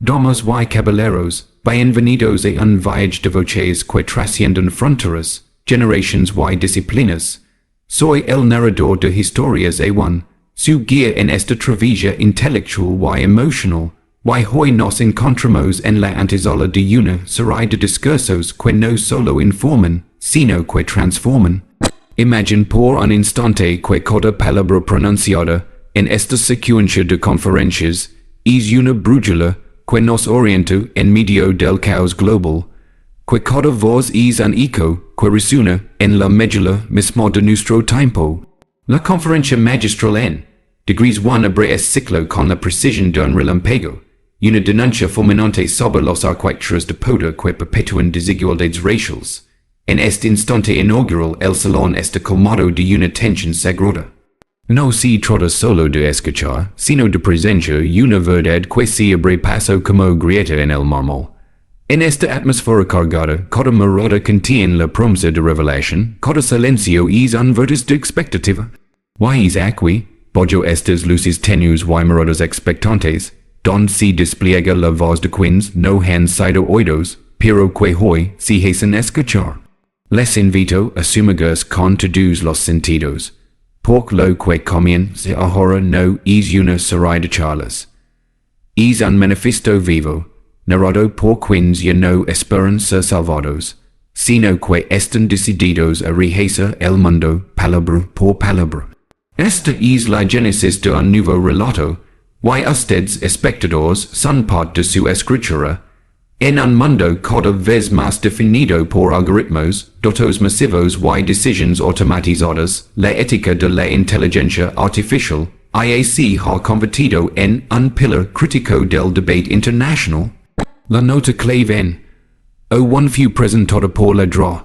Damas y caballeros, bienvenidos a un viaje de voces que trascienden fronteras, generations y disciplinas. Soy el narrador de historias A1, su guía en esta travesía intelectual y emocional, y hoy nos encontramos en la antesala de una serie de discursos que no solo informan, sino que transforman. Imagine por un instante que cada palabra pronunciada en esta secuencia de conferencias es una brújula que nos orienta en medio del caos global, que cada voz es un eco que resuena en la médula misma de nuestro tiempo. La conferencia magistral en Degrees 1 abre este ciclo con la precisión de un relámpago, una denuncia fulminante sobre las arquitecturas de poder que perpetúan desigualdades raciales. En este instante inaugural el salón está colmado de una tensión sagrada. No se trata solo de escuchar, sino de presenciar una verdad que se abre paso como grieta en el mármol. En esta atmósfera cargada, cada mirada contiene la promesa de revelación, cada silencio es un vértice de expectativa. Y es aquí, bajo estas luces tenues y miradas expectantes, donde se despliega la voz de quienes no han sido oídos, pero que hoy se hacen escuchar. Les invito a sumergirse con todos los sentidos, porque lo que comienza ahora no es una serie de charlas. Es un manifiesto vivo, narrado por quienes ya no esperan ser salvados, sino que están decididos a rehacer el mundo palabra por palabra. Esta es la génesis de un nuevo relato, y ustedes espectadores son parte de su escritura, en un mundo cada vez más definido por algoritmos, datos masivos y decisiones automatizadas, la ética de la inteligencia artificial se ha convertido en un pilar crítico del debate internacional. La nota clave en O1 fue presentada por la DRA.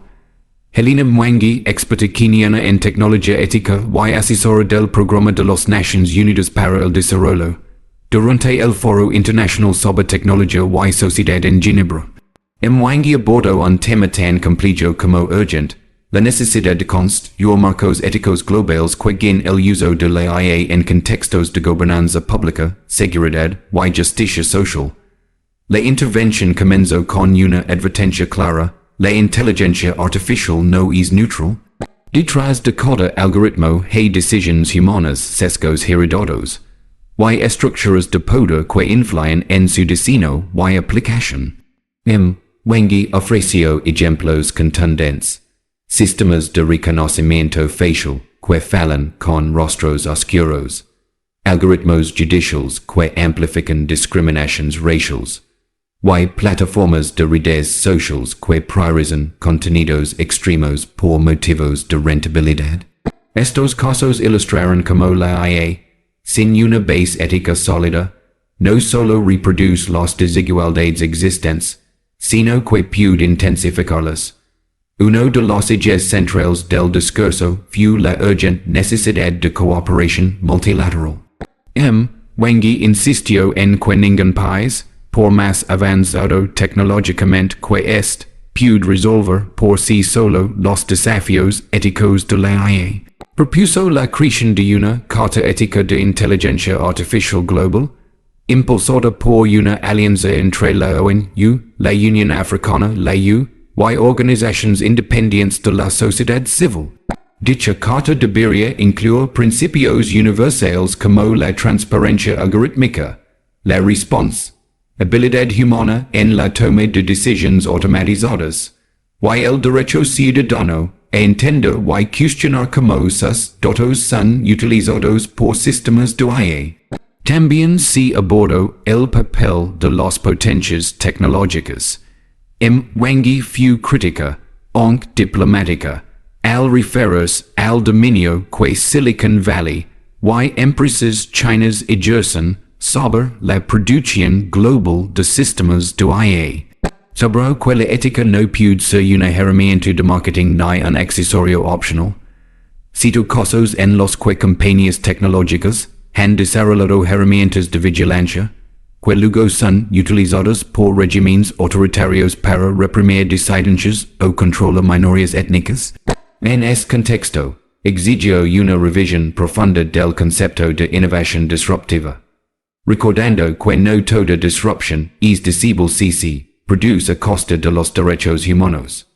Helena Mwangi, experta keniana en tecnología ética y asesora del Programa de las Naciones Unidas para el Desarrollo, durante el Foro Internacional sobre Tecnología y Sociedad en Ginebra. Mwangi abordó un tema tan complejo como urgente, la necesidad de construir marcos éticos globales que guíen el uso de la IA en contextos de gobernanza pública, seguridad y justicia social. La intervención comenzó con una advertencia clara: la inteligencia artificial no es neutral. Detrás de cada algoritmo hay decisiones humanas, sesgos heredados, y estructuras de poder que influyen en su diseño y aplicación. Mwangi ofreció ejemplos contundentes. Sistemas de reconocimiento facial que fallan con rostros oscuros. Algoritmos judiciales que amplifican discriminaciones raciales. Y plataformas de redes sociales que priorizan contenidos extremos por motivos de rentabilidad. Estos casos ilustraron cómo la IA, sin una base ética sólida, no solo reproduce las desigualdades existentes, sino que puede intensificarlas. Uno de los ejes centrales del discurso fue la urgente necesidad de cooperación multilateral. Mwangi insistió en que ningún país, por más avanzado tecnológicamente que éste, puede resolver por sí solo los desafíos éticos de la IA. Propuso la creación de una Carta Ética de Inteligencia Artificial Global, impulsada por una alianza entre la ONU, la Unión Africana, la EU, y organizaciones independientes de la sociedad civil. Dicha carta debería incluir principios universales como la transparencia algorítmica, la responsabilidad humana en la toma de decisiones automatizadas, y el derecho ciudadano a entender y cuestionar cómo sus datos son utilizados por sistemas de IA. También se abordó el papel de las potencias tecnológicas. Mwangi fue crítica, aunque diplomática, al referirse al dominio que Silicon Valley y empresas chinas ejercen sobre la producción global de sistemas de IA. Sobre que la ética no puede ser una herramienta de marketing ni un accesorio opcional. Cito casos en los que compañías tecnológicas han desarrollado herramientas de vigilancia, que luego son utilizadas por regímenes autoritarios para reprimir disidencias o controlar minorías étnicas. En este contexto, exigió una revisión profunda del concepto de innovación disruptiva. Recordando que no toda disrupción es decisible si produce a costa de los derechos humanos.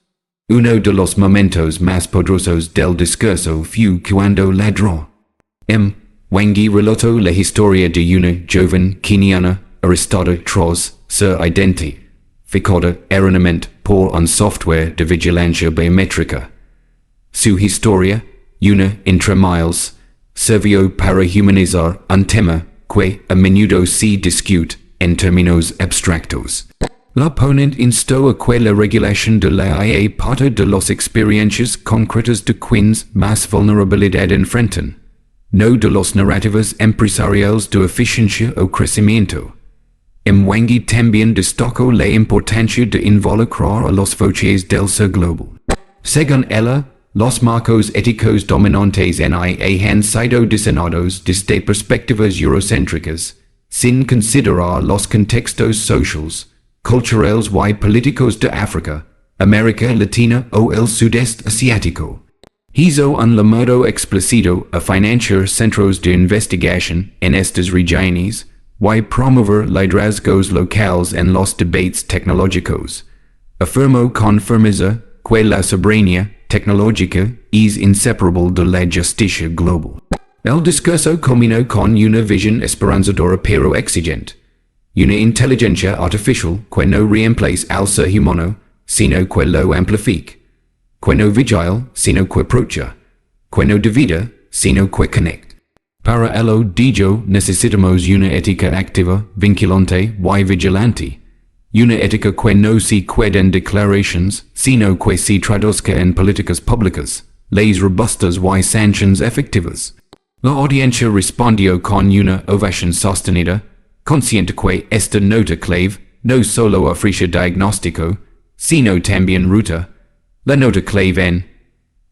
Uno de los momentos más poderosos del discurso fue cuando ladró. Wangi relató la historia de una joven keniana arrestada tras ser identificada erróneamente por un software de vigilancia biométrica. Su historia, una entre miles, sirvió para humanizar un tema que a menudo se discute en términos abstractos. La ponente instó a que la regulación de la IA parte de las experiencias concretas de quienes más vulnerabilidad enfrentan, no de las narrativas empresariales de eficiencia o crecimiento. Wangi también destacó la importancia de involucrar a las voces del ser global. Según ella, los marcos éticos dominantes en IA han sido diseñados desde perspectivas eurocéntricas, sin considerar los contextos sociales, culturales y políticos de África, América Latina o el sudeste asiático. Hizo un llamado explícito a financiar centros de investigación en estas regiones y promover liderazgos locales en los debates tecnológicos. Afirmó con firmeza que la soberanía tecnológica es inseparable de la justicia global. El discurso culminó con una visión esperanzadora pero exigente. Una inteligencia artificial que no reemplace al ser humano, sino que lo amplifica. Que no vigila, sino que proteja. Que no divida, sino que conecta. Para ello dijo necesitamos una ética activa, vinculante y vigilante. Una ética que no se quede en declaraciones, sino que se traduzca en políticas públicas, leyes robustas y sanciones efectivas. La audiencia respondió con una ovación sostenida, consciente que esta nota clave no solo ofrece diagnóstico, sino también ruta. La nota clave en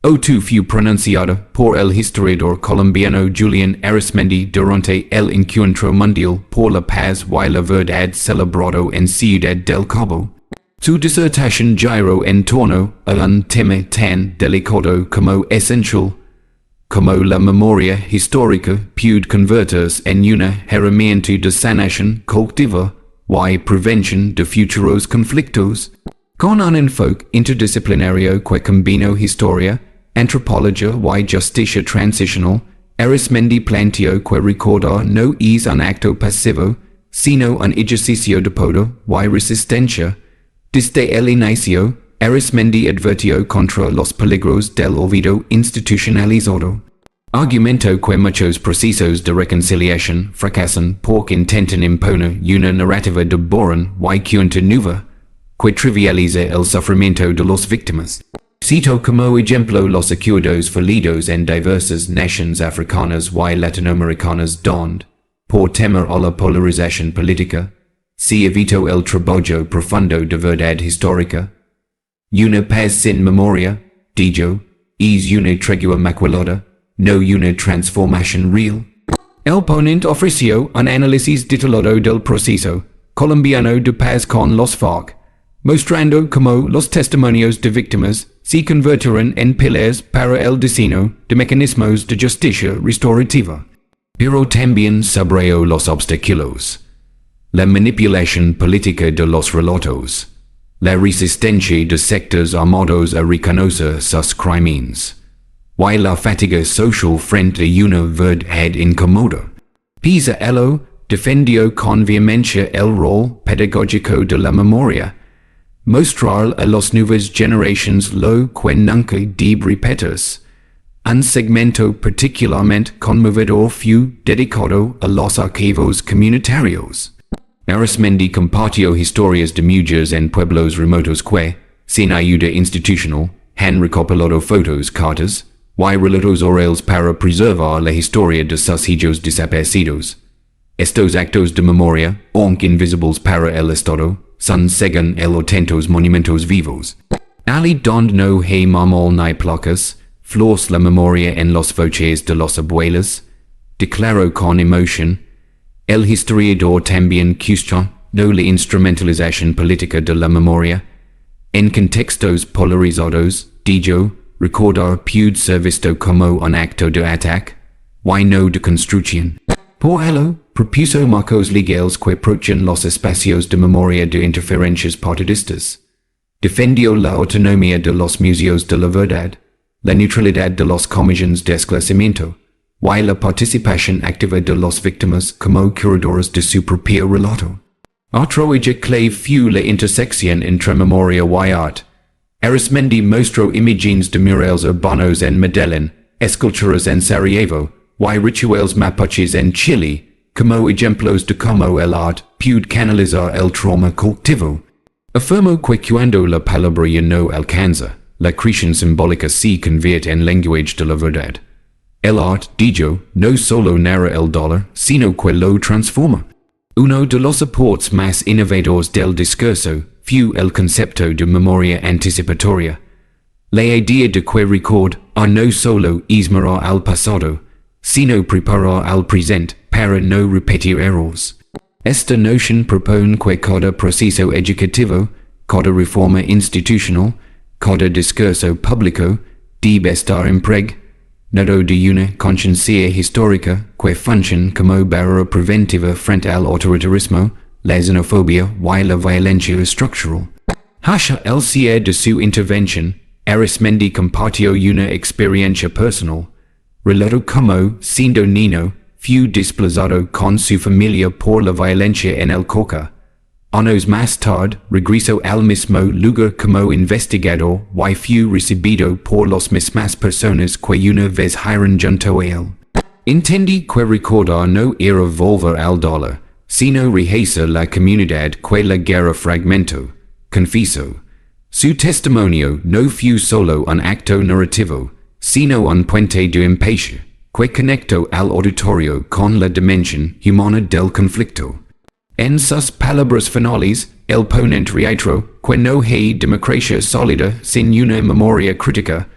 O2 fue pronunciada por el historiador colombiano Julián Arismendi durante el Encuentro Mundial por la Paz y la Verdad celebrado en Ciudad del Cabo. Su disertación giró en torno a un tema tan delicado como esencial, como la memoria histórica puede convertirse en una herramienta de sanación colectiva y prevención de futuros conflictos. Con un enfoque interdisciplinario que combinó historia, antropología y justicia transicional, Arismendi planteó que recordar no es un acto pasivo, sino un ejercicio de poder y resistencia. Desde el inicio, Arismendi advirtió contra los peligros del olvido institucionalizado. Argumentó que muchos procesos de reconciliación fracasan porque intentan imponer una narrativa de borrón y cuenta nueva, que trivializa el sufrimiento de las víctimas. Cito como ejemplo los acuerdos fallidos en diversas naciones africanas y latinoamericanas donde, por temer a la polarización política, se evitó el trabajo profundo de verdad histórica. Una paz sin memoria, dijo, es una tregua maculada, no una transformación real. El ponente ofreció un análisis detallado del proceso colombiano de paz con los FARC, mostrando cómo los testimonios de víctimas se convirtieron en pilares para el diseño de mecanismos de justicia restaurativa. Pero también subrayó los obstáculos. La manipulación política de los relatos. La resistencia de sectores armados a reconocer sus crímenes. Y la fatiga social frente a una verdad incómoda. Pisa ello defendió con vehemencia el rol pedagógico de la memoria. Mostrar a las nuevas generaciones lo que nunca debe repetirse. Un segmento particularmente conmovedor fue dedicado a los archivos comunitarios. Arismendi compartió historias de mujeres en pueblos remotos que, sin ayuda institucional, han recopilado fotos, cartas y relatos orales para preservar la historia de sus hijos desaparecidos. Estos actos de memoria, aunque invisibles para el Estado, son según el atentos monumentos vivos. Ali donde no hay mamol ni placas, flores la memoria en los voces de los abuelos, declaró con emoción. El historiador también cuestionó la instrumentalización política de la memoria. En contextos polarizados, dijo, recordar puede ser visto como un acto de ataque, y no de construcción. Por ello, propuso marcos legales que protejan los espacios de memoria de interferencias partidistas. Defendió la autonomía de los museos de la verdad, la neutralidad de los comisiones de esclarecimiento, y la participación activa de las víctimas como curadores de su propio relato. Otro eje clave fue la intersección entre memoria y art. Arismendi mostró imágenes de murales urbanos en Medellín, esculturas en Sarajevo, y rituales mapuches en Chile, como ejemplos de cómo el art puede canalizar el trauma colectivo. Afirmó que cuando la palabra ya no alcanza, la creación simbólica se convierte en lenguaje de la verdad. El art, dijo, no solo narra el dolor, sino que lo transforma. Uno de los aportes más innovadores del discurso fue el concepto de memoria anticipatoria. La idea de que recordar no solo es mirar al pasado, sino preparar al presente para no repetir errores. Esta noción propone que cada proceso educativo, cada reforma institucional, cada discurso público debe estar impregnado de una conciencia histórica que funcione como barrera preventiva frente al autoritarismo, la xenofobia y la violencia estructural. Hacia el cierre de su intervención, Arismendi compartió una experiencia personal. Relató cómo, siendo niño, fue desplazado con su familia por la violencia en el Cauca. Años más tarde, regresó al mismo lugar como investigador y fue recibido por las mismas personas que una vez iban junto a él. Entendí que recordar no era volver al dolor, sino rehacer la comunidad que la guerra fragmentó, confesó. Su testimonio no fue solo un acto narrativo, sino un puente de empatía, que conectó al auditorio con la dimensión humana del conflicto. En sus palabras finales, el ponente reiteró que no hay democracia sólida sin una memoria crítica.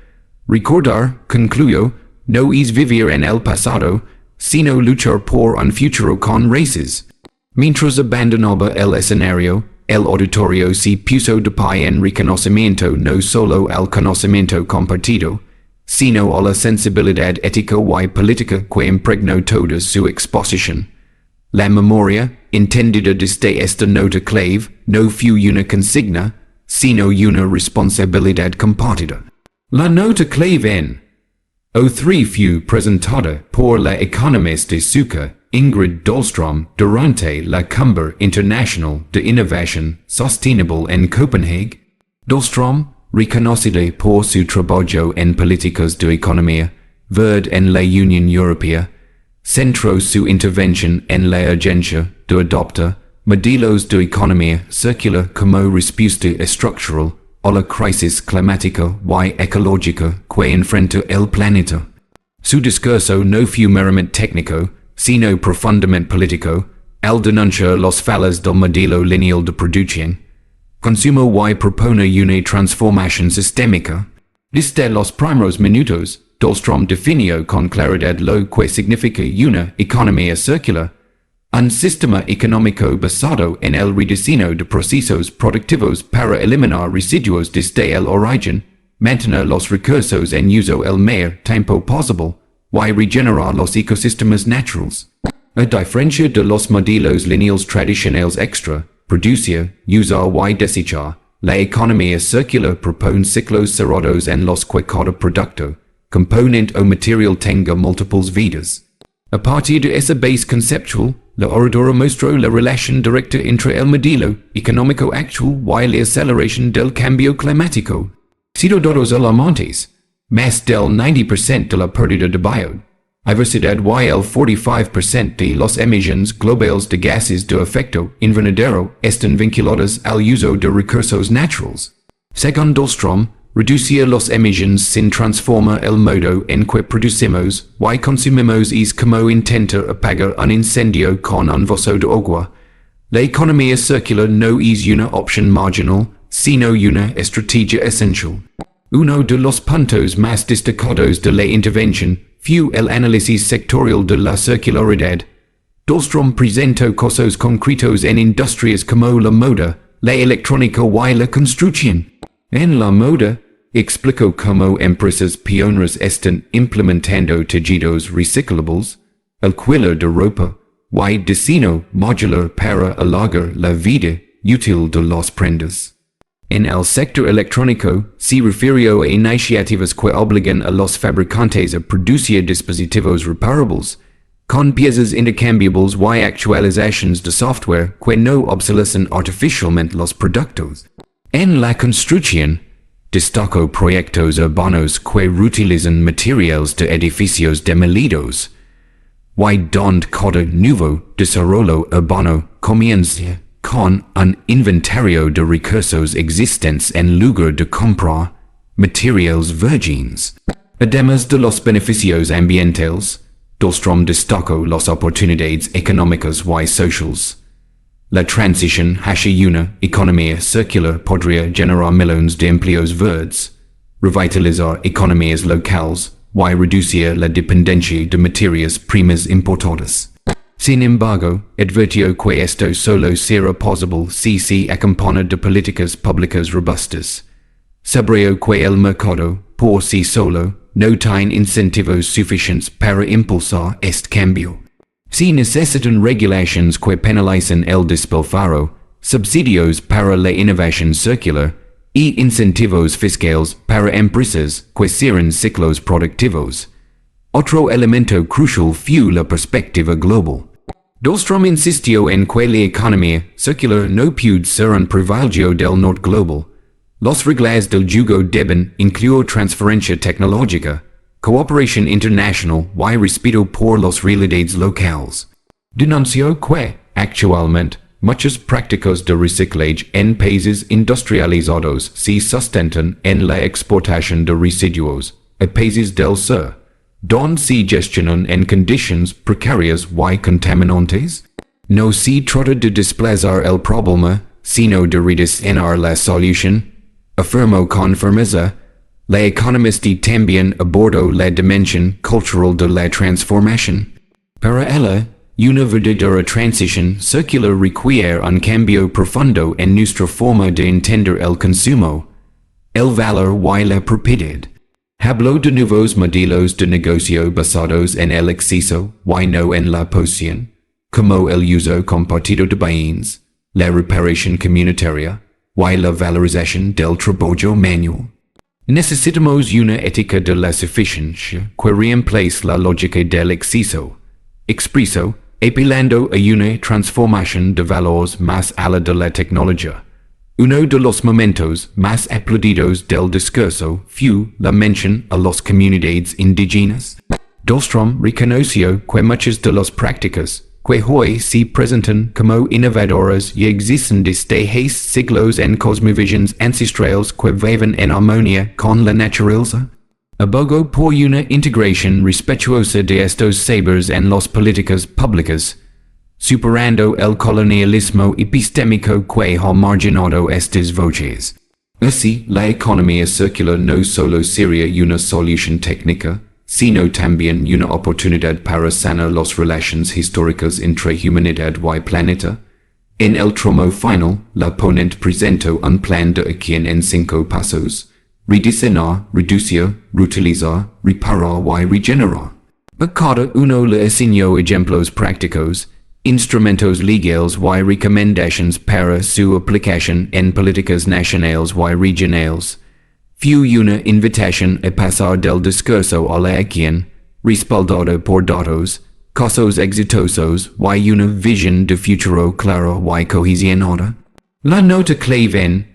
Recordar, concluyó, no es vivir en el pasado, sino luchar por un futuro con raíces. Mientras abandonaba el escenario, el auditorio se puso de pie en reconocimiento no solo al conocimiento compartido, sino a la sensibilidad ética y política que impregnó toda su exposición. La memoria, entendida desde esta nota clave, no fue una consigna, sino una responsabilidad compartida. La nota clave en O3 fue presentada por la economista sueca Ingrid Dahlström durante la Cumbre Internacional de Innovación Sostenible en Copenhague. Dahlström, reconocida por su trabajo en políticas de economía verde en la Unión Europea, centró su intervención en la urgencia de adoptar modelos de economía circular como respuesta estructural a la crisis climática y ecológica que enfrenta el planeta. Su discurso no fue meramente técnico, sino profundamente político, al denunciar los fallos del modelo lineal de producción, consumo y propone una transformación sistémica. Desde los primeros minutos, Dahlström definió con claridad lo que significa una economía circular, un sistema económico basado en el rediseño de procesos productivos para eliminar residuos desde el origen, mantener los recursos en uso el mayor tiempo posible, y regenerar los ecosistemas naturales. A diferencia de los modelos lineales tradicionales producir, usar y desechar, la economía circular propone ciclos cerrados en los que cada producto, componente o material tenga múltiples vidas. A partir de esa base conceptual, la oradora mostró la relación directa entre el modelo económico actual y la aceleración del cambio climático. Sido datos alarmantes, más del 90% de la pérdida de biodiversidad y el 45% de las emisiones globales de gases de efecto invernadero están vinculadas al uso de recursos naturales. Según Dahlström, reducir las emisiones sin transformar el modo en que producimos y consumimos es como intentar apagar un incendio con un vaso de agua. La economía circular no es una opción marginal, sino una estrategia esencial. Uno de los puntos más destacados de la intervención fue el análisis sectorial de la circularidad. Dahlström presentó casos concretos en industrias como la moda, la electrónica y la construcción. En la moda, explicó cómo empresas pioneras están implementando tejidos reciclables, alquiler de ropa, y destino modular para alargar la vida útil de los prendas. En el sector electrónico, se refirió a iniciativas que obligan a los fabricantes a producir dispositivos reparables, con piezas intercambiables y actualizaciones de software que no obsolescen artificialmente los productos. En la construcción, destacó proyectos urbanos que reutilizan materiales de edificios demolidos, y donde cada nuevo desarrollo urbano comienza con un inventario de recursos existentes en lugar de comprar materiales virgins. Además de los beneficios ambientales, Dahlstrom destacó las oportunidades económicas y sociales. La transición hacia una economía circular podría generar millones de empleos verdes, revitalizar economías locales y reducir la dependencia de materias primas importadas. Sin embargo, advirtió que esto solo será posible si se acompaña de políticas públicas robustas. Subrayó que el mercado, por sí solo, no tiene incentivos suficientes para impulsar este cambio. Se necesitan regulaciones que penalicen el despilfarro, subsidios para la innovación circular, y incentivos fiscales para empresas que cierran ciclos productivos. Otro elemento crucial fue la perspectiva global. Dahlstrom insistió en que la economía circular no puede ser un privilegio del norte global. Las reglas del juego deben incluir transferencia tecnológica, cooperación internacional y respeto por las realidades locales. Denunció que, actualmente, muchas prácticas de reciclaje en países industrializados se sustentan en la exportación de residuos a países del sur, donde se gestionan en condiciones precarias y contaminantes. No se trata de desplazar el problema, sino de rediseñar la solución, afirmó con firmeza. La economista también abordó la dimensión cultural de la transformación. Para ella, una verdadera transición circular requiere un cambio profundo en nuestra forma de entender el consumo, el valor y la propiedad. Habló de nuevos modelos de negocio basados en el exceso y no en la posesión, como el uso compartido de bienes, la reparación comunitaria y la valorización del trabajo manual. Necesitamos una ética de la suficiencia que reemplace la lógica del exceso, expreso, apelando a una transformación de valores más allá de la tecnología. Uno de los momentos más aplaudidos del discurso fue la mención a las comunidades indígenas. Dahlstrom reconoció que muchas de las prácticas que hoy se presentan como innovadoras ya existen desde hace siglos en cosmovisiones ancestrales que viven en armonía con la naturaleza. Abogó por una integración respetuosa de estos saberes en las políticas públicas, superando el colonialismo epistémico que ha marginado estas voces. Así, la economía circular no solo sería una solución técnica, sino también una oportunidad para sanar las relaciones históricas entre humanidad y planeta. En el tramo final, la ponente presentó un plan de acción en 5 pasos: rediseñar, reducir, reutilizar, reparar y regenerar. A cada uno le asignó ejemplos prácticos, instrumentos legales y recomendaciones para su aplicación en políticas nacionales y regionales. Fue una invitación a pasar del discurso a la acción, respaldada por datos, casos exitosos y una visión de futuro clara y cohesionada. La nota clave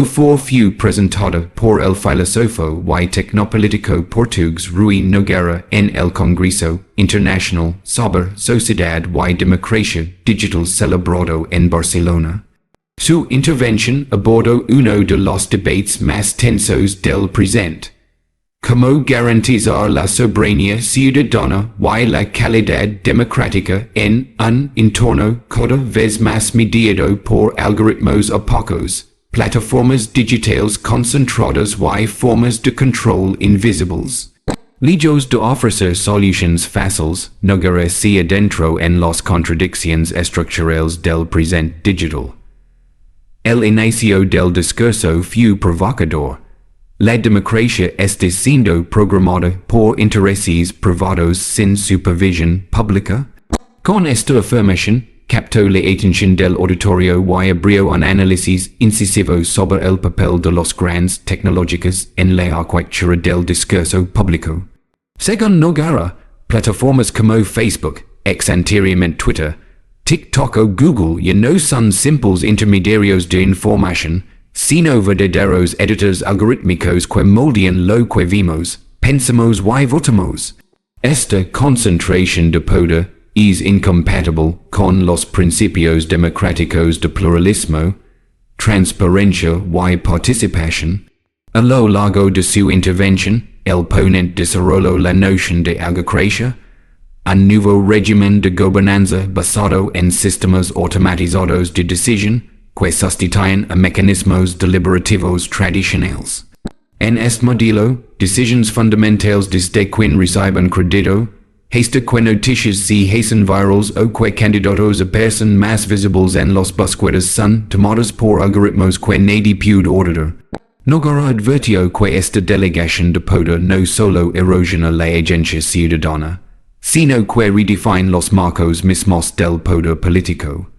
fue presentada por el filósofo y tecnopolítico portugués Rui Nogueira en el Congreso Internacional sobre Sociedad y Democracia Digital celebrado en Barcelona. Su intervención abordó uno de los debates más tensos del presente: cómo garantizar la soberanía ciudadana y la calidad democrática en un entorno cada vez más mediado por algoritmos opacos, plataformas digitales concentradas y formas de control invisibles. Lejos de ofrecer soluciones fáciles, Nogueira se adentró en las contradicciones estructurales del presente digital. El inicio del discurso fue provocador. La democracia esté siendo programada por intereses privados sin supervisión pública. Con esta afirmación, captó la atención del auditorio y abrió un análisis incisivo sobre el papel de los grandes tecnológicos en la arquitectura del discurso público. Según Noguera, plataformas como Facebook, ex anteriormente Twitter, TikTok o Google ya no son simples intermediarios de información, sino verdaderos editores algorítmicos que moldean lo que vimos, pensamos y votamos. Esta concentración de poder es incompatible con los principios democráticos de pluralismo, transparencia y participación. A lo largo de su intervención, el ponente desarrolló la noción de agocracia, un nuevo régimen de gobernanza basado en sistemas automatizados de decisión que sustituyen a mecanismos deliberativos tradicionales. En este modelo, decisiones fundamentales desde quien reciben crédito, hasta que noticias se hacen virales o que candidatos aparecen más visibles en los búsquedas son tomados por algoritmos que nadie puede ordenar. Noguera advirtió que esta delegación de poder no solo erosiona la agencia ciudadana, sino que redefine los marcos mismos del poder político.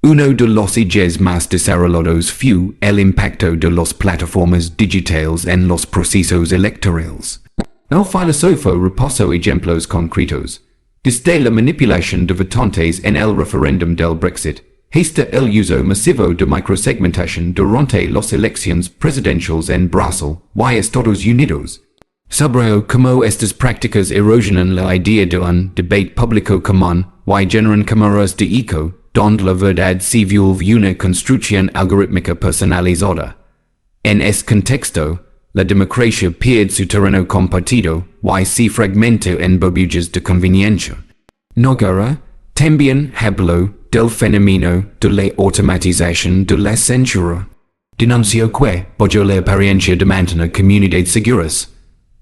Uno de los ejes más desarrollados fue el impacto de las plataformas digitales en los procesos electorales. El filósofo repasó ejemplos concretos, desde la manipulación de votantes en el referéndum del Brexit, hasta el uso masivo de microsegmentación durante las elecciones presidenciales en Brasil y Estados Unidos. Subrayó cómo estas prácticas erosionan la idea de un debate público común y generan cámaras de eco, donde la verdad se vuelve una construcción algorítmica personalizada. En este contexto, la democracia pierde su terreno compartido y se fragmenta en burbujas de conveniencia. Noguera también habló del fenómeno de la automatización de la censura. Denunció que, bajo la apariencia de mantener comunidades seguras,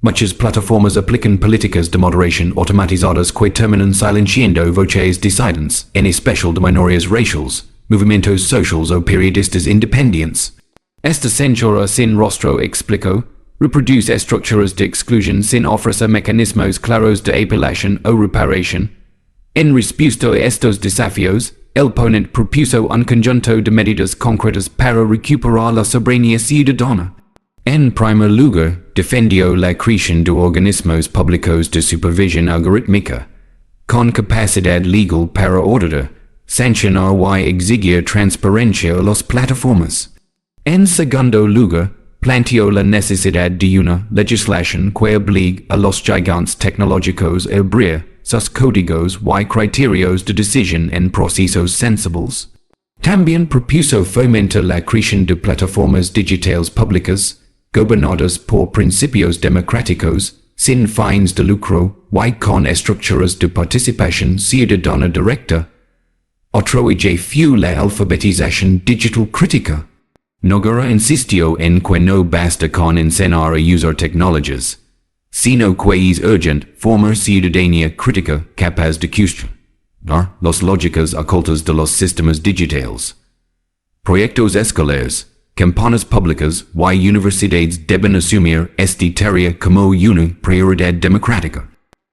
muchas plataformas aplican políticas de moderación automatizadas que terminan silenciando voces disidentes, en especial de minorías raciales, movimientos sociales o periodistas independientes. Esta censura sin rostro, explicó, reproduce estructuras de exclusión sin ofrecer mecanismos claros de apelación o reparación. En respuesta a estos desafíos, el ponente propuso un conjunto de medidas concretas para recuperar la soberanía ciudadana. En primer lugar, defendió la creación de organismos públicos de supervisión algorítmica, con capacidad legal para ordenar, sancionar y exigir transparencia a las plataformas. En segundo lugar, planteó la necesidad de una legislación que obligue a los gigantes tecnológicos a abrir sus códigos y criterios de decisión en procesos sensibles. También propuso fomentar la creación de plataformas digitales públicas, gobernadas por principios democráticos, sin fines de lucro y con estructuras de participación ciudadana directa. Otro eje fue la alfabetización digital crítica. Noguera insistió en que no basta con enseñar a usar tecnologías, sino que es urgente formar ciudadanía crítica capaz de cuestionar las lógicas ocultas de los sistemas digitales. Proyectos escolares, campañas públicas y universidades deben asumir esta tarea como una prioridad democrática.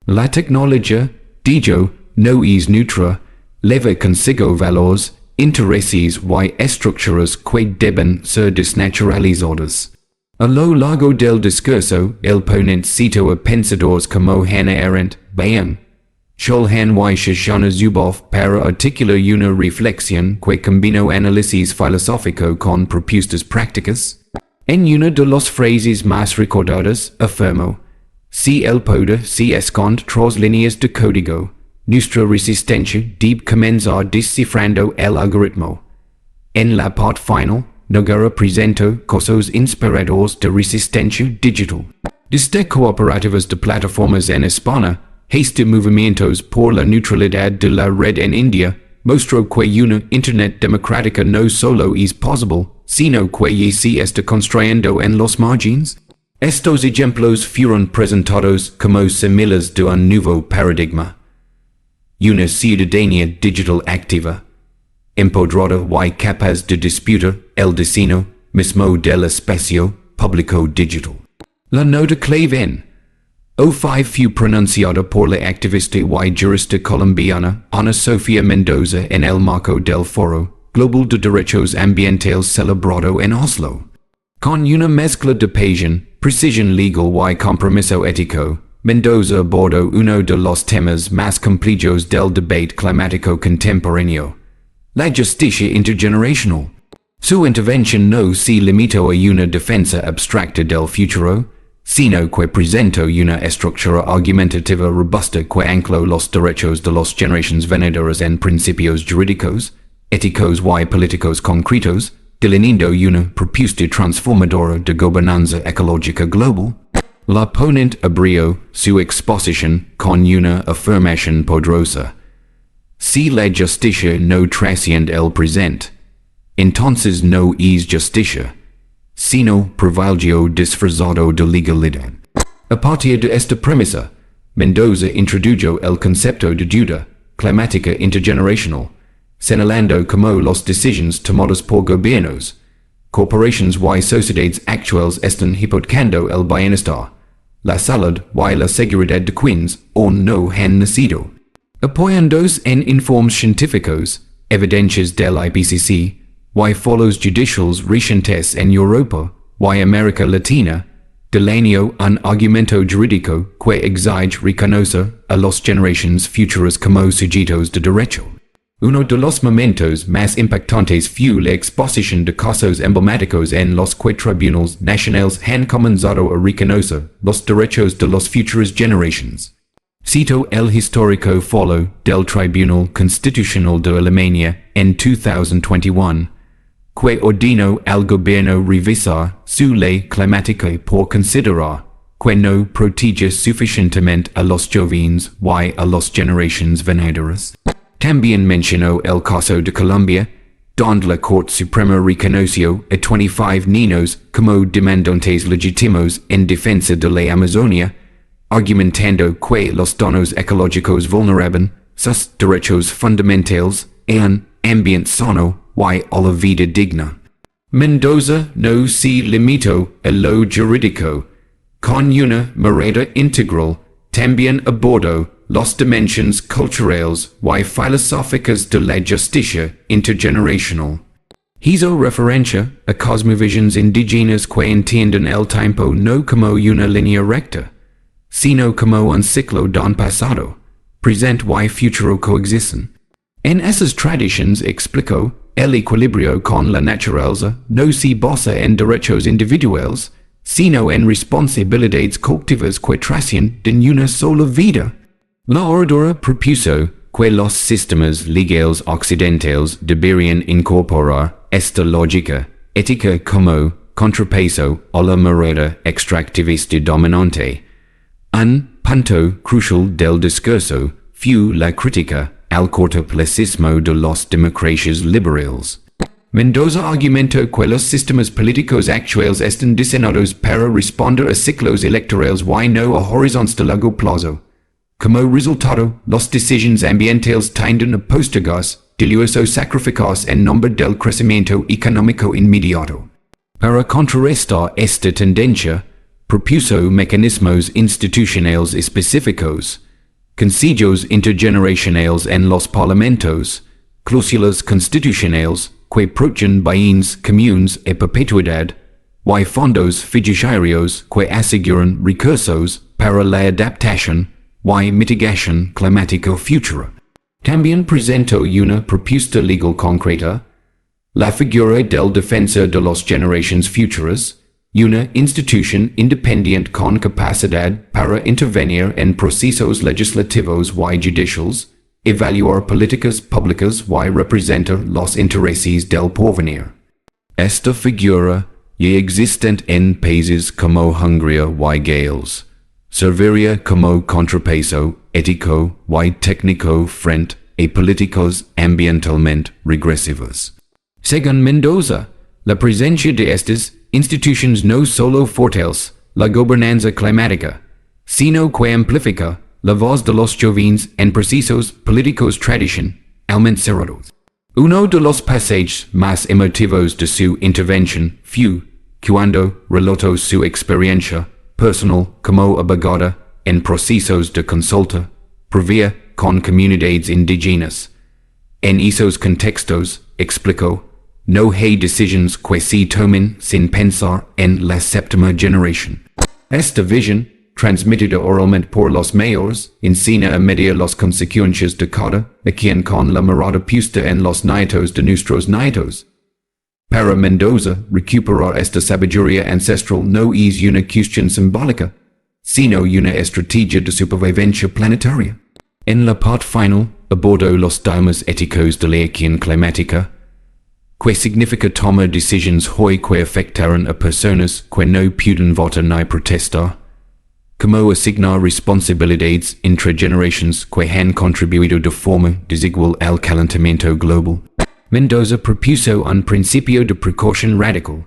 La tecnología, dijo, no es neutra, lleva consigo valores, intereses y estructuras que deben ser desnaturalizadas. A lo largo del discurso, el ponente citó a pensadores como Hannah Arendt, Bayern, Shulhan y Shoshana Zuboff para articular una reflexión que combinó análisis filosófico con propuestas prácticas. En una de las frases más recordadas, afirmó, si el poder se esconde tras líneas de código, nuestra resistencia debe comenzar descifrando el algoritmo. En la parte final, Noguera presentó casos inspiradores de resistencia digital. Desde cooperativas de plataformas en España, hasta movimientos por la neutralidad de la red en India, mostró que una Internet democrática no solo es posible, sino que ya se está construyendo en los márgenes. Estos ejemplos fueron presentados como similares de un nuevo paradigma. Una ciudadanía digital activa, empoderada y capaz de disputar el destino mismo del espacio publico digital. La nota clave en. O5 fu pronunciada por la activista y jurista colombiana Ana Sofía Mendoza en el marco del Foro Global de Derechos Ambientales celebrado en Oslo. Con una mezcla de pasión, precisión legal y compromiso ético, Mendoza abordó uno de los temas más complejos del debate climático contemporáneo: la justicia intergeneracional. Su intervención no se limitó a una defensa abstracta del futuro, sino que presentó una estructura argumentativa robusta que ancló los derechos de las generaciones venideras en principios jurídicos, éticos y políticos concretos, delineando una propuesta transformadora de gobernanza ecológica global. La ponente abrió su exposición con una afirmación poderosa: si la justicia no trasciende el presente, entonces no es justicia, sino privilegio disfrazado de legalidad. A partir de esta premisa, Mendoza introdujo el concepto de deuda climática intergeneracional, señalando cómo las decisiones tomadas por gobiernos, corporaciones y sociedades actuales están hipotecando el bienestar, la salud y la seguridad de quienes aún no han nacido. Apoyándose en informes científicos, evidencias del IPCC, y foros judiciales recientes en Europa y América Latina, delineó un argumento jurídico que exige reconocer a las generaciones futuras como sujetos de derecho. Uno de los momentos más impactantes fue la exposición de casos emblemáticos en los que tribunales nacionales han comenzado a reconocer los derechos de las futuras generaciones. Cito el histórico foro del Tribunal Constitucional de Alemania en 2021, que ordenó al gobierno revisar su ley climática por considerar que no protege suficientemente a los jóvenes y a las generaciones venideras. También mencionó el caso de Colombia, donde la Corte Suprema reconoció a 25 niños como demandantes legítimos en defensa de la Amazonia, argumentando que los donos ecológicos vulneraban sus derechos fundamentales a un ambiente sano y a la vida digna. Mendoza no se limitó a lo jurídico. Con una mirada integral, también abordó las dimensiones culturales y filosóficas de la justicia intergeneracional. Hizo referencia a cosmovisiones indígenas que entienden el tiempo no como una línea recta, sino como un ciclo don pasado, presente y futuro coexisten. En esas tradiciones, explicó, el equilibrio con la naturaleza no se basa en derechos individuales, sino en responsabilidades colectivas que trascienden una sola vida. La oradora propuso que los sistemas legales occidentales deberían incorporar esta lógica ética como contrapeso a la mirada extractivista dominante. Un punto crucial del discurso fue la crítica al cortoplacismo de las democracias liberales. Mendoza argumentó que los sistemas políticos actuales están diseñados para responder a ciclos electorales y no a horizontes de largo plazo. Como resultado, las decisiones ambientales tienden a postergarse, diluirse o sacrificarse en nombre del crecimiento económico inmediato. Para contrarrestar esta tendencia, propuso mecanismos institucionales específicos, concilios intergeneracionales en los parlamentos, cláusulas constitucionales que protegen bienes comunes a perpetuidad, y fondos fiduciarios que aseguran recursos para la adaptación y mitigación climática futura. También presentó una propuesta legal concreta, la figura del defensor de las generaciones futuras, una institución independiente con capacidad para intervenir en procesos legislativos y judiciales, evaluar políticas públicas y representar los intereses del porvenir. Esta figura, ya existente en países como Hungría y Gales, serviría como contrapeso ético y técnico frente a políticas ambientalmente regresivas. Según Mendoza, la presencia de estas instituciones no solo fortalece la gobernanza climática, sino que amplifica la voz de los jóvenes en procesos políticos tradicionalmente cerrados. Uno de los pasajes más emotivos de su intervención fue cuando relato su experiencia personal como abogada en procesos de consulta previa con comunidades indígenas. En esos contextos, explicó, no hay decisions que se tomen sin pensar en la séptima generación. Esta visión, transmitida oralmente por los mayores, enseña a medir las consecuencias de cada quien con la mirada puesta en los nietos de nuestros nietos. Para Mendoza, recuperar esta sabiduría ancestral no es una cuestión simbólica, sino una estrategia de supervivencia planetaria. En la parte final, abordó los dilemas éticos de la acción climática, que significa tomar decisiones hoy que afectaran a personas que no pueden votar ni protestar, como asignar responsabilidades entre generaciones que han contribuido de forma desigual al calentamiento global. Mendoza propuso un principio de precaución radical,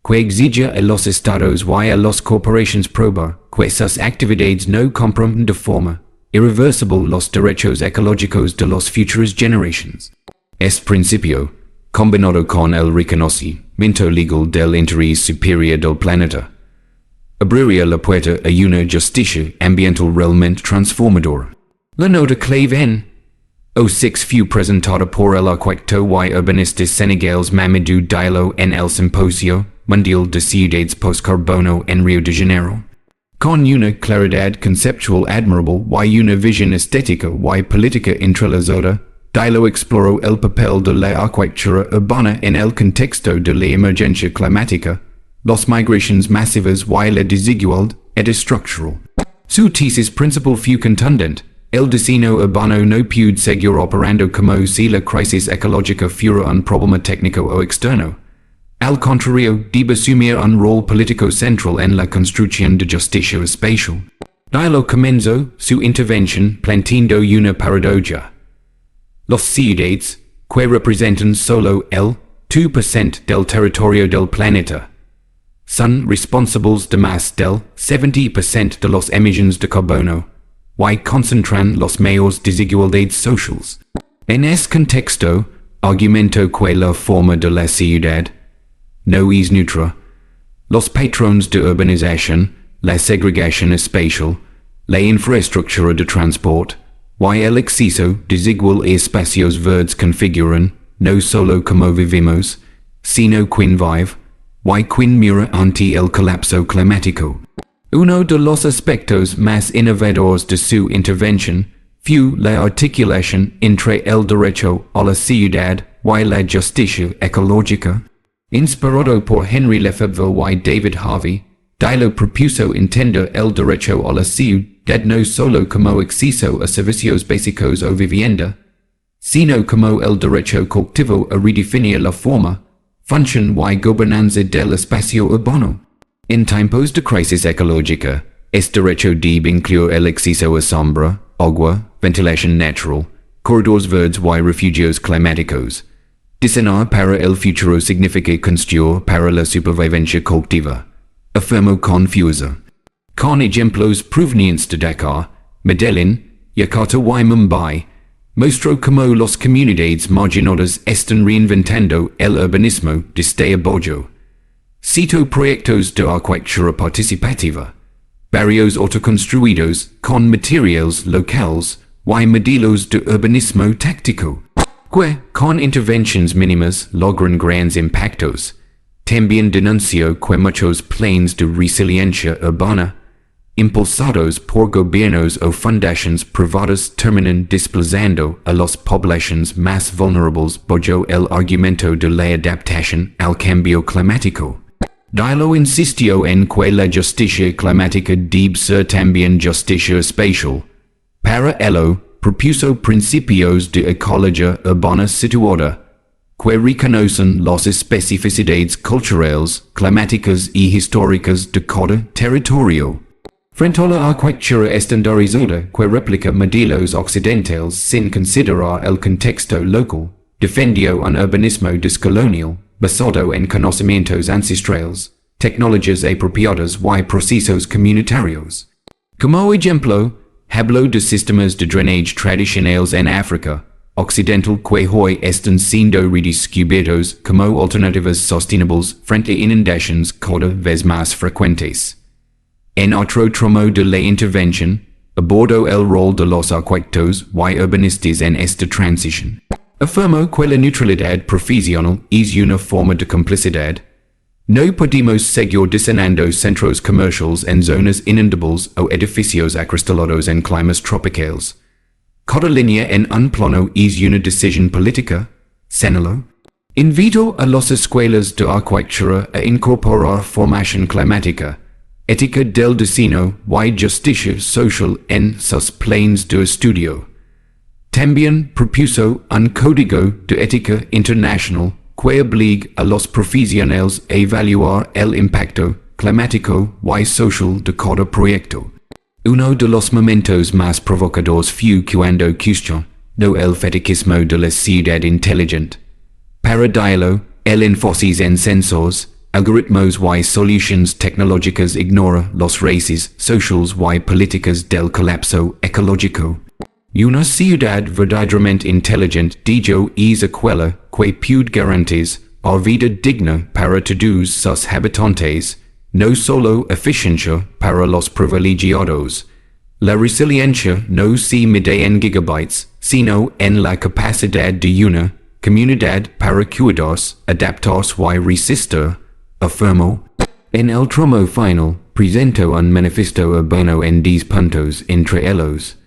que exige a los estados y a las corporaciones probar que sus actividades no comprometen de forma irreversible los derechos ecológicos de las futuras generaciones. Este principio, combinado con el reconocimiento legal del interés superior del planeta, abriría la puerta a una justicia ambiental realmente transformadora. La nota clave en 06 fue presentada por el arquitecto y urbanista senegalés Mamadou Diallo en el Simposio Mundial de Ciudades Postcarbono en Río de Janeiro. Con una claridad conceptual admirable y una visión estética y política entrelazada, Diallo exploró el papel de la arquitectura urbana en el contexto de la emergencia climática, las migraciones masivas y la desigualdad estructural. Su tesis principal fue contundente: el diseño urbano no puede seguir operando como si la crisis ecológica fuera un problema técnico o externo. Al contrario, debe asumir un rol político central en la construcción de justicia espacial. Diallo comenzó su intervención planteando una paradoja. Las ciudades, que representan solo el 2% del territorio del planeta, son responsables de más del 70% de las emisiones de carbono, y concentran las mayores desigualdades sociales. En ese contexto, argumentó que la forma de la ciudad no es neutra. Los patrones de urbanización, la segregación espacial, la infraestructura de transporte, y el exceso desigual de espacios verdes configuran, no solo como vivimos, sino quien vive, y quien mira ante el colapso climático. Uno de los aspectos más innovadores de su intervención fue la articulación entre el derecho a la ciudad y la justicia ecológica. Inspirado por Henry Lefebvre y David Harvey, Diallo propuso entender el derecho a la ciudad no solo como acceso a servicios básicos o vivienda, sino como el derecho colectivo a redefinir la forma, función y gobernanza del espacio urbano. En tiempos de crisis ecológica, este derecho debe incluir el acceso a sombra, agua, ventilación natural, corredores verdes y refugios climáticos. Diseñar para el futuro significa construir para la supervivencia colectiva, afirmó con fuerza. Con ejemplos provenientes de Dakar, Medellín, Yakarta y Mumbai, mostró cómo las comunidades marginadas están reinventando el urbanismo desde abajo. Cito proyectos de arquitectura participativa, barrios autoconstruidos con materiales locales y modelos de urbanismo táctico, que, con intervenciones mínimas, logran grandes impactos. También denunció que muchos planes de resiliencia urbana, impulsados por gobiernos o fundaciones privadas, terminan desplazando a las poblaciones más vulnerables bajo el argumento de la adaptación al cambio climático. Diallo insistió en que la justicia climática debe ser también justicia espacial. Para ello, propuso principios de ecología urbana situada, que reconocen las especificidades culturales, climáticas y históricas de cada territorio. Frente a la arquitectura estandarizada que replica modelos occidentales sin considerar el contexto local, defendió un urbanismo descolonial, basado en conocimientos ancestrales, tecnologías apropiadas y procesos comunitarios. Como ejemplo, habló de sistemas de drenaje tradicionales en África, occidental que hoy están siendo redescubiertos como alternativas sostenibles frente a inundaciones cada vez más frecuentes. En otro tramo de la intervención, abordo el rol de los arquitectos y urbanistas en esta transición. Afirmo que la neutralidad profesional es una forma de complicidad. No podemos seguir diseñando centros comerciales en zonas inundables o edificios acristalados en climas tropicales. Cada línea en un plano es una decisión política. Séñalo. Invito a las escuelas de arquitectura a incorporar formación climática, ética del diseño y justicia social en sus planes de estudio. También propuso un código de ética internacional que obliga a los profesionales a evaluar el impacto climático y social de cada proyecto. Uno de los momentos más provocadores fue cuando cuestionó el fetichismo de la ciudad inteligente. Para diálogo, el énfasis en sensores, algoritmos y soluciones tecnológicas ignora los raíces sociales y políticas del colapso ecológico. Una ciudad verdaderamente inteligente dijo es aquella que puede garantizar la vida digna para todos sus habitantes, no solo eficiencia para los privilegiados. La resiliencia no se mide en gigabytes, sino en la capacidad de una comunidad para cuidarse, adaptarse y resistir, afirmó. En el tramo final, presentó un manifiesto urbano en 10 puntos entre ellos: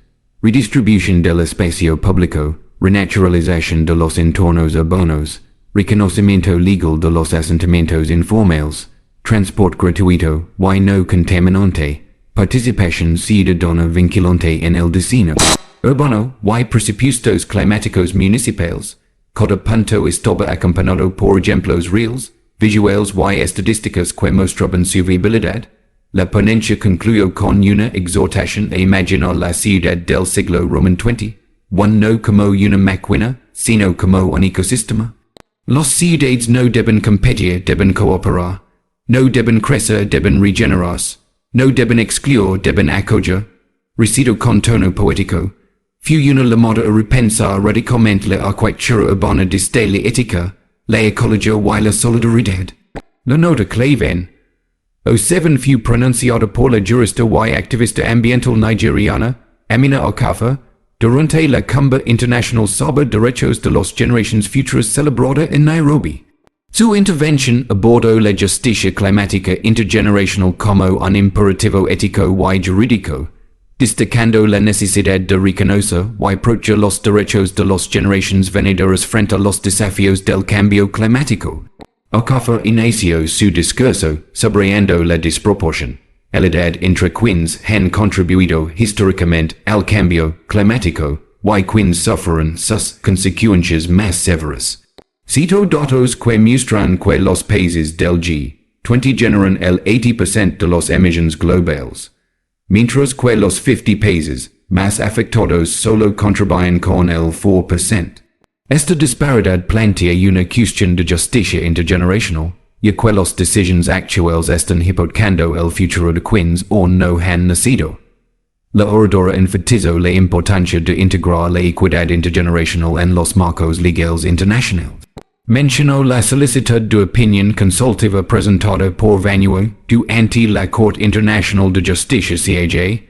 redistribución del espacio público, renaturalización de los entornos urbanos, reconocimiento legal de los asentamientos informales, transporte gratuito y no contaminante, participación ciudadana vinculante en el diseño urbano y presupuestos climáticos municipales. Cada punto estaba acompañado por ejemplos reales, visuales y estadísticas que mostraban su viabilidad. La ponencia concluyó con una exhortación a imaginar la ciudad del siglo XX, no como una máquina, sino como un ecosistema. Las ciudades no deben competir, deben cooperar. No deben crecer, deben regenerarse. No deben excluir, deben acoger. Recito con tono poético. Fue una llamada a repensar radicalmente la arquitectura urbana desde la ética, la ecología y la solidaridad. La nota clave o 7 fue pronunciada por la jurista y activista ambiental nigeriana, Amina Okafor, durante la Cumbre Internacional sobre Derechos de las Generaciones Futuras celebrada en Nairobi. Su intervención abordó la justicia climática intergeneracional como un imperativo ético y jurídico, destacando la necesidad de reconocer y proteger los derechos de las generaciones venideras frente a los desafíos del cambio climático. Okafor inició su discurso subrayando la desproporción entre quienes han contribuido históricamente al cambio climático y quienes sufren sus consecuencias más severas. Cito datos que muestran que los países del G20 generan el 80% de las emisiones globales, mientras que los 50 países más afectados solo contribuyen con el 4%. Esta disparidad plantea una cuestión de justicia intergeneracional, ya que las decisiones actuales están hipotecando el futuro de quienes aún no han nacido. La oradora enfatizó la importancia de integrar la equidad intergeneracional en los marcos legales internacionales. Mencionó la solicitud de opinión consultiva presentada por Vanuatu ante la Corte Internacional de Justicia CAJ,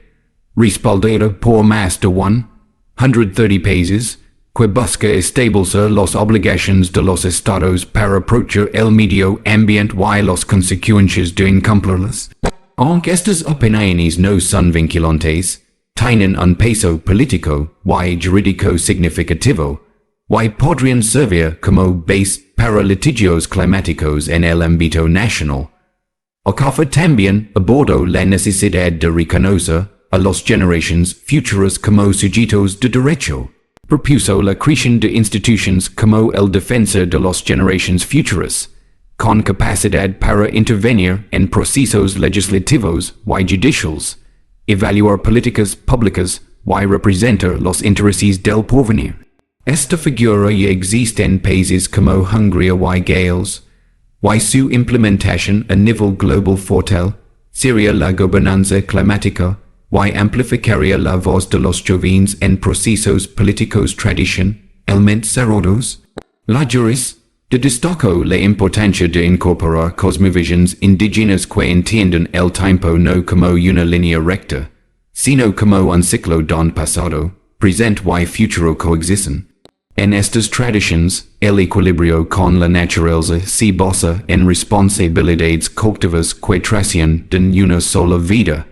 respaldada por más de 130 países, que busca establecer las obligaciones de los estados para proteger el medio ambiente y las consecuencias de incumplirlas. Aunque estas opiniones no son vinculantes, tienen un peso político y jurídico significativo, y podrían servir como base para litigios climáticos en el ámbito nacional. Okafor también abordó la necesidad de reconocer a las generaciones futuras como sujetos de derecho. Propuso la creación de instituciones como el defensor de las generaciones futuras, con capacidad para intervenir en procesos legislativos y judiciales, evaluar políticas públicas y representar los intereses del porvenir. Esta figura ya existe en países como Hungría y Gales, y su implementación a nivel global fortal sería la gobernanza climática y amplificaría la voz de los jóvenes en procesos políticos tradición, cerrados. La juris, de destaco la importancia de incorporar cosmovisions indigenas que entienden el tiempo no como una línea recta, sino como un ciclo don pasado, present y futuro coexisten. En estas tradiciones, el equilibrio con la naturaleza se basa en responsabilidades colectivas que trascienden de una sola vida.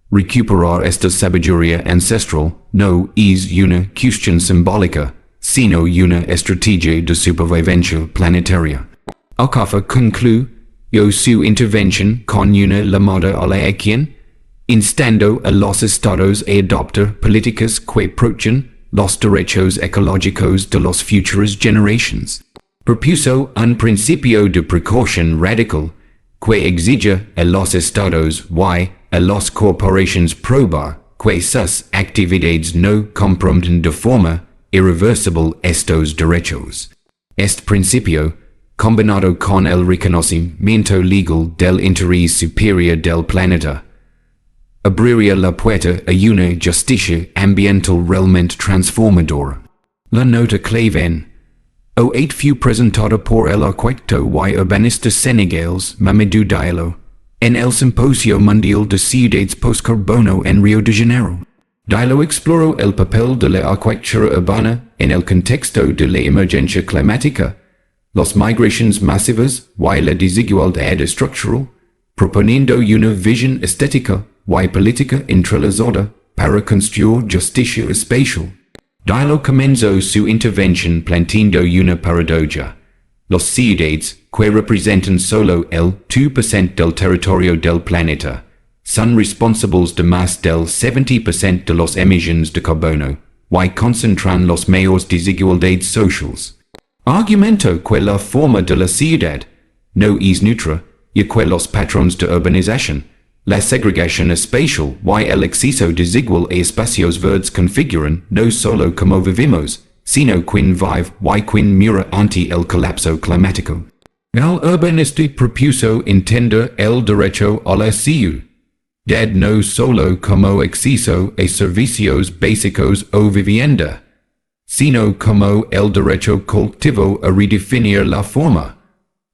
Recuperar esta sabiduría ancestral no es una cuestión simbólica, sino una estrategia de supervivencia planetaria. Alcafa concluyó su intervención con una llamada a la acción, instando a los estados a adoptar políticas que protejan los derechos ecológicos de las futuras generaciones. Propuso un principio de precaución radical que exige a los estados y a las corporaciones probar que sus actividades no comprometen de forma irreversible estos derechos. Este principio, combinado con el reconocimiento legal del interés superior del planeta, abriría la puerta a una justicia ambiental realmente transformadora. La nota clave o 8 fue presentada por el arquitecto y urbanista senegales Mamadou Diallo en el Simposio Mundial de Ciudades Postcarbono en Río de Janeiro. Diallo exploró el papel de la arquitectura urbana en el contexto de la emergencia climática, las migraciones masivas y la desigualdad estructural, proponiendo una visión estética y política entrelazada para construir justicia espacial. Diallo comenzó su intervención planteando una paradoja. Las ciudades, que representan solo el 2% del territorio del planeta, son responsables de más del 70% de las emisiones de carbono, y concentran las mayores desigualdades sociales. Argumento que la forma de la ciudad no es neutra, y que los patrones de urbanización, la segregación espacial y el acceso desigual a espacios verdes configuran no solo como vivimos, sino quien vive y quien mira ante el colapso climático. El urbanista propuso entender el derecho a la ciudad no solo como acceso a servicios básicos o vivienda, sino como el derecho colectivo a redefinir la forma,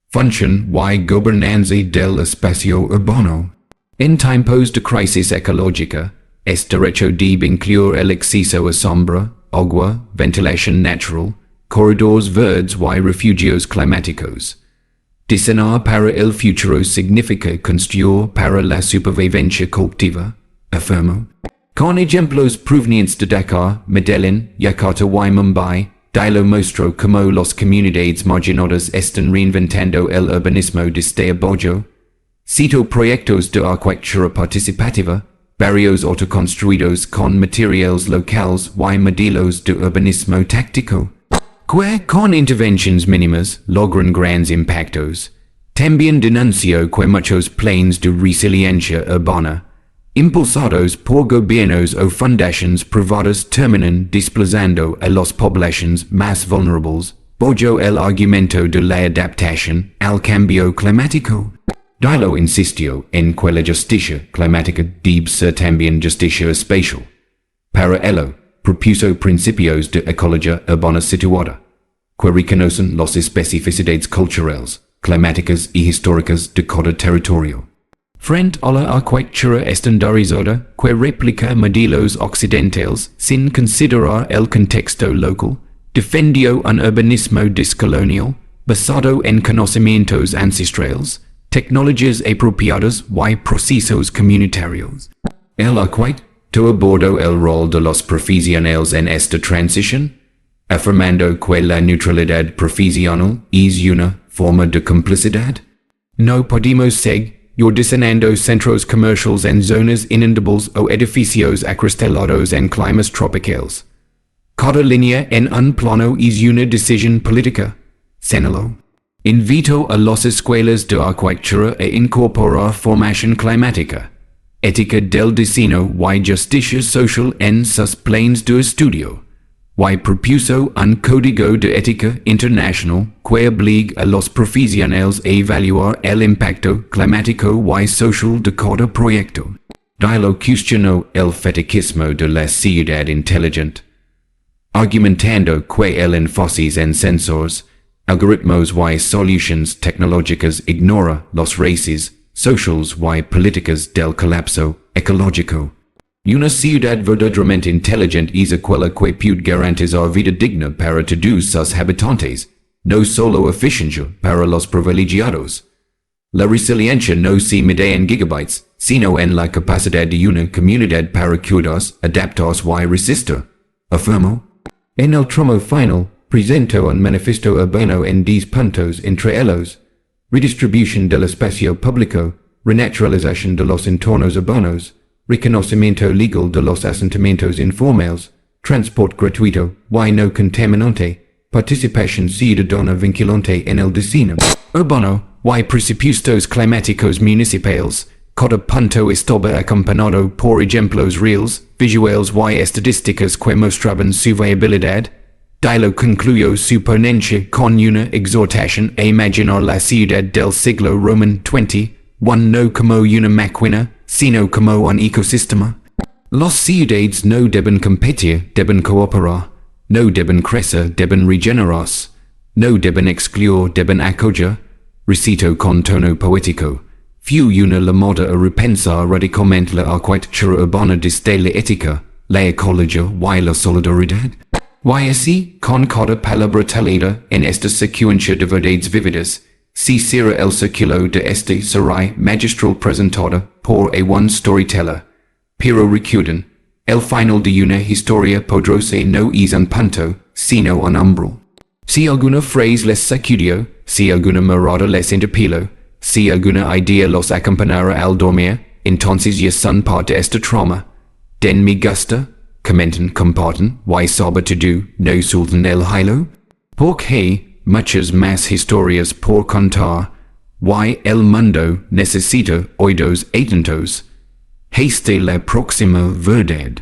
función y gobernanza del espacio urbano. En tiempos de crisis ecológica, es derecho debe incluir el acceso a sombra, agua, ventilación natural, corredores verdes y refugios climáticos. Diseñar para el futuro significa construir para la supervivencia colectiva, afirmó. Con ejemplos provenientes de Dakar, Medellín, Yakarta y Mumbai, Diallo mostró cómo las comunidades marginadas están reinventando el urbanismo desde abajo. Cito proyectos de arquitectura participativa, barrios autoconstruidos con materiales locales y modelos de urbanismo táctico, que con intervenciones mínimas logran grandes impactos. También denunció que muchos planes de resiliencia urbana, impulsados por gobiernos o fundaciones privadas, terminan desplazando a las poblaciones más vulnerables, bajo el argumento de la adaptación al cambio climático. Diallo insistió en que la justicia climática debe ser también justicia espacial. Para ello, propuso principios de ecología urbana situada, que reconocen las especificidades culturales, climáticas y históricas de cada territorio. Frente a la arquitectura estandarizada que replica modelos occidentales sin considerar el contexto local, defendió un urbanismo descolonial basado en conocimientos ancestrales, tecnologías apropiadas y procesos comunitarios. El arquitecto abordó el rol de los profesionales en esta transición, afirmando que la neutralidad profesional es una forma de complicidad. No podemos seguir diseñando centros comerciales en zonas inundables o edificios acristalados en climas tropicales. Cada línea en un plano es una decisión política, señaló. Invitó a las escuelas de arquitectura a incorporar formación climática, ética del diseño y justicia social en sus planes de estudio, y propuso un código de ética internacional que obliga a los profesionales a evaluar el impacto climático y social de cada proyecto. Diallo cuestionó el fetichismo de la ciudad inteligente. argumentando que el enfoces en sensores, algoritmos y solutions tecnológicas ignora los races, socials y políticas del colapso ecológico. Una ciudad verdaderamente inteligente es aquella que puede garantizar vida digna para todos sus habitantes, no solo eficiencia para los privilegiados. La resiliencia no se mide en gigabytes, sino en la capacidad de una comunidad para cuidarse, adaptarse y resistir. Afirmo. En el tramo final, presento un manifiesto urbano en 10 puntos entre ellos: redistribución del espacio público, renaturalización de los entornos urbanos, reconocimiento legal de los asentamientos informales, transporte gratuito y no contaminante, participación ciudadana vinculante en el diseño urbano y presupuestos climáticos municipales. Cada punto estaba acompañado por ejemplos reales, visuales y estadísticas que mostraban su viabilidad. Dilo concluyó su ponencia con una exhortación a imaginar la ciudad del siglo Roman XX, no como una máquina, sino como un ecosistema. Las ciudades no deben competir, deben cooperar, no deben crecer, deben regenerarse, no deben excluir, deben acoger. Recito con tono poético. Fu una la moda a repensar radicalmente la arquitectura urbana desde la ética, la ecologia y la solidaridad. Y así, con cada palabra talida en esta secuencia de verdades vividas, se cierra el círculo de este serie magistral presentada por un storyteller. Pero recuerden, el final de una historia poderosa no es un punto, sino un umbral. Si alguna frase les sacudió, si alguna mirada les interpeló, si alguna idea los acompañara al dormir, entonces ya son parte de este trauma. Den me gusta, comenten, comparten, y sobre todo, no suelten el hilo. Porque muchas más historias por contar, y el mundo necesita oídos atentos. Hasta la próxima verdad.